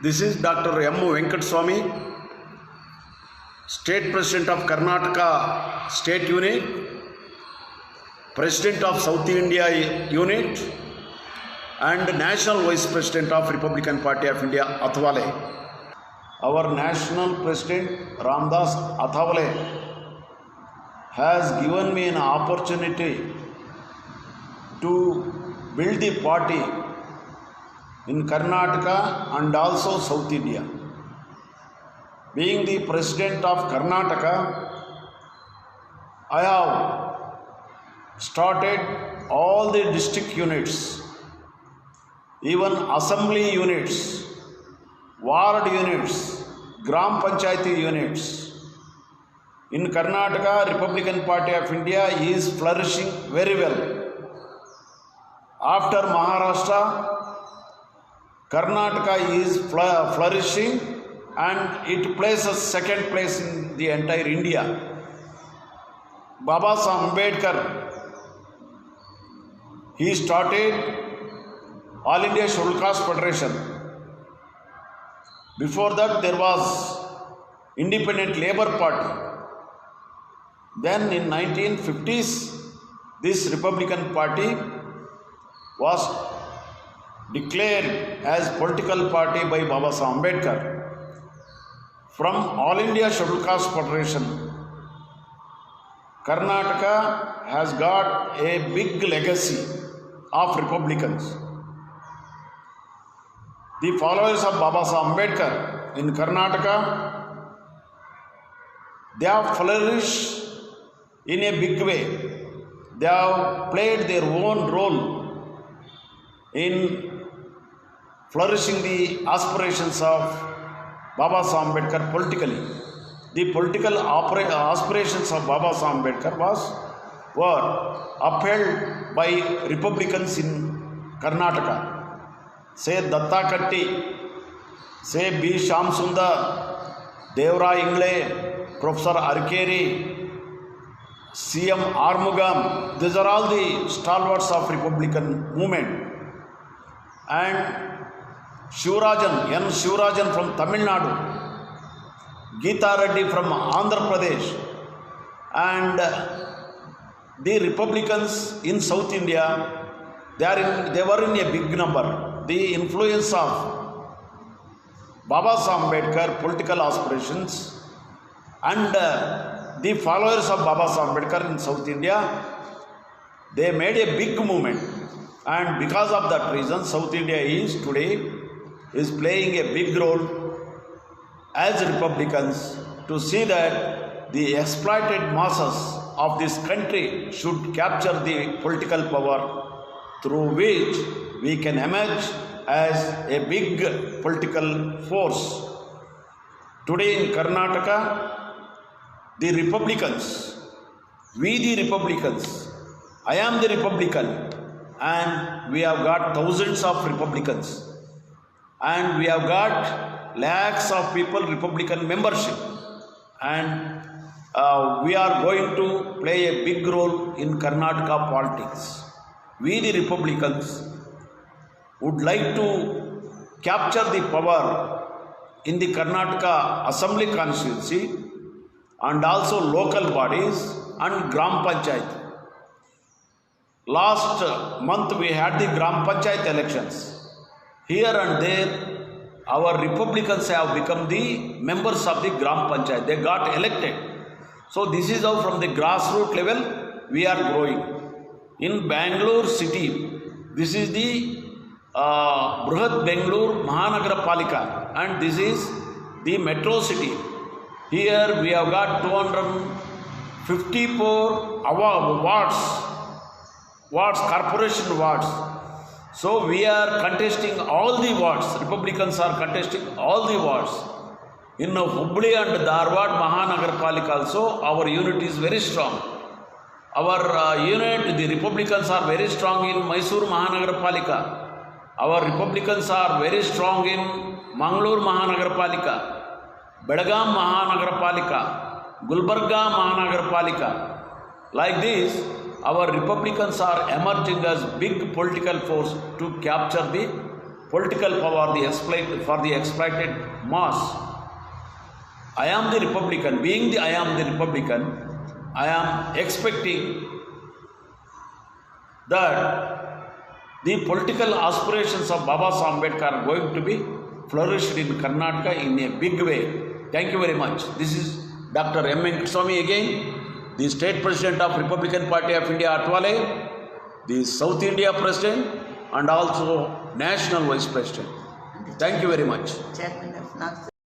This is Dr. M. Venkateswamy, State President of Karnataka State Unit, President of South India Unit, and National Vice President of Republican Party of India, Athawale. Our National President, Ramdas Athawale, has given me an opportunity to build the party in Karnataka and also South India. Being the President of Karnataka, I have started all the district units, even assembly units, ward units, Gram Panchayati units. In Karnataka, Republican Party of India is flourishing very well. After Maharashtra, Karnataka is flourishing and it places second place in the entire India. Baba Saheb Ambedkar, he started All India Scheduled Caste Federation. Before that there was Independent Labour Party. Then in 1950s, this Republican Party was declared as political party by Baba Saheb Ambedkar. From All India Scheduled Caste Federation, Karnataka has got a big legacy of Republicans. The followers of Baba Saheb Ambedkar in Karnataka, they have flourished in a big way. They have played their own role in flourishing the aspirations of Baba Saheb Ambedkar politically. The political aspirations of Baba Saheb Ambedkar were upheld by Republicans in Karnataka. Say Datta Katti, say B. Shyam Sundar, Devara Ingle, Professor Arkeri, C.M. Armugam. These are all the stalwarts of Republican movement. And Shivarajan, N. Shivarajan from Tamil Nadu, Geeta Reddy from Andhra Pradesh, and the Republicans in South India, they were in a big number. The influence of Baba Saheb Ambedkar political aspirations and the followers of Baba Saheb Ambedkar in South India, they made a big movement. And because of that reason, South India is today playing a big role as Republicans to see that the exploited masses of this country should capture the political power through which we can emerge as a big political force. Today in Karnataka, the Republicans, we the Republicans, I am the Republican, and we have got thousands of Republicans, and we have got lakhs of people Republican membership, and we are going to play a big role in Karnataka politics. We the Republicans would like to capture the power in the Karnataka Assembly constituency and also local bodies and Gram Panchayat. Last month we had the Gram Panchayat elections. Here and there, our Republicans have become the members of the Gram Panchayat. They got elected. So this is how from the grassroots level we are growing. In Bangalore city, this is the Bruhat Bangalore Mahanagara Palika, and this is the metro city. Here we have got 254 wards, corporation wards. So we are contesting all the wards. Republicans are contesting all the wards. In Hubli and Dharwad Mahanagar Palika also, our unit is very strong. Our unit, the Republicans are very strong in Mysore Mahanagar Palika. Our Republicans are very strong in Mangalore Mahanagar Palika, Belgaum Mahanagar Palika, Gulbarga Mahanagar Palika. Like this, our Republicans are emerging as big political force to capture the political power for the exploited mass. I am the Republican. Being I am the Republican, I am expecting that the political aspirations of Baba Saheb Ambedkar are going to be flourished in Karnataka in a big way. Thank you very much. This is Dr. M. Venkateswamy again, the State President of Republican Party of India, Atwale, the South India President, and also National Vice President. Thank you very much. Chairman of NAGSA.